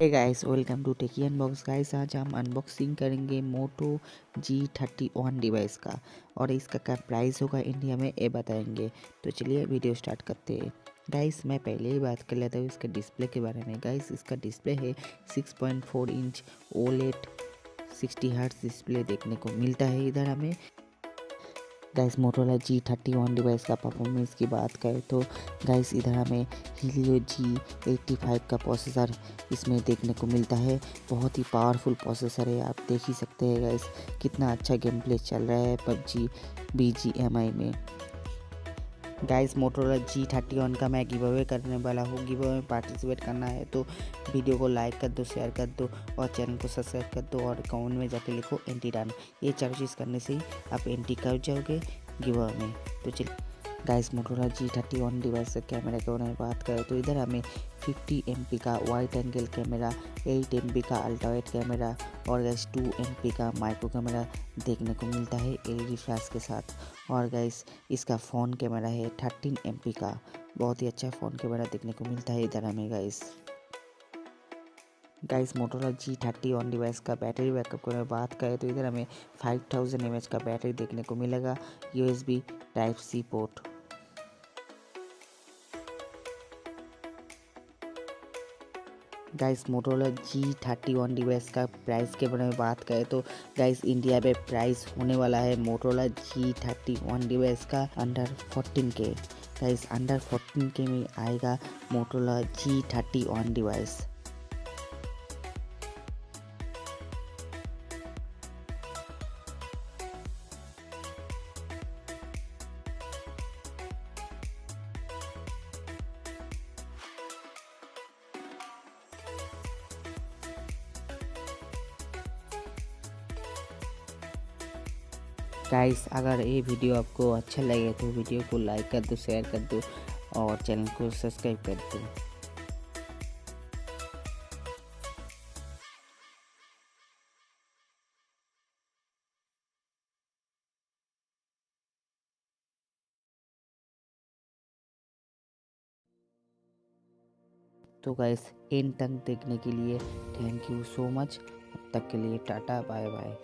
Hey guys, welcome to techie unbox. Guys, आज हम unboxing करेंगे मोटो G31 डिवाइस का और इसका क्या प्राइस होगा इंडिया में ये बताएंगे। तो चलिए वीडियो स्टार्ट करते हैं। गाइस, मैं पहले ही बात कर लेता हूँ इसके डिस्प्ले के बारे में। गाइस, इसका डिस्प्ले है 6.4 इंच ओलेड 60 हर्ट्ज डिस्प्ले देखने को मिलता है इधर हमें। गाइस, मोटोरोला G31 डिवाइस का परफॉर्मेंस की बात करें तो गाइस इधर हमें हीलियो G85 का प्रोसेसर इसमें देखने को मिलता है। बहुत ही पावरफुल प्रोसेसर है, आप देख ही सकते हैं गाइस कितना अच्छा गेम प्ले चल रहा है पबजी BGMI में। गाइस, मोटोरोला G31 का मैं गिव अवे करने वाला हूँ। गिव अवे में पार्टिसिपेट करना है तो वीडियो को लाइक कर दो, शेयर कर दो और चैनल को सब्सक्राइब कर दो और कमेंट में जाके लिखो एंटी डन। ये चारों चीज़ करने से ही आप एंटी कर जाओगे गिव अवे में। तो चलिए गाइस, मोटोरोला G31 डिवाइस के कैमरा के बारे में बात करें तो इधर हमें 50 MP का वाइड एंगल कैमरा, 8 MP का अल्ट्रा वाइड कैमरा और गाइस 2 MP का माइक्रो कैमरा देखने को मिलता है LED फ्लैश के साथ। और गाइस इसका फ़ोन कैमरा है 13 MP का, बहुत ही अच्छा फ़ोन कैमरा देखने को मिलता है इधर हमें। गाइस मोटोरोला G31 डिवाइस का बैटरी बैकअप की बात करें तो इधर हमें 5000 mAh का बैटरी देखने को मिलेगा। USB Type-C port. Guys, Motorola G31 device का प्राइस के बारे में बात करें तो गाइस इंडिया में प्राइस होने वाला है मोटोरोला G31 डिवाइस का under 14K। Guys under 14K में आएगा मोटोरोला G31 डिवाइस। गाइस, अगर ये वीडियो आपको अच्छा लगे तो वीडियो को लाइक कर दो, शेयर कर दो और चैनल को सब्सक्राइब कर दो। तो गाइस एंड तक देखने के लिए थैंक यू सो मच। तब तक के लिए टाटा बाय बाय।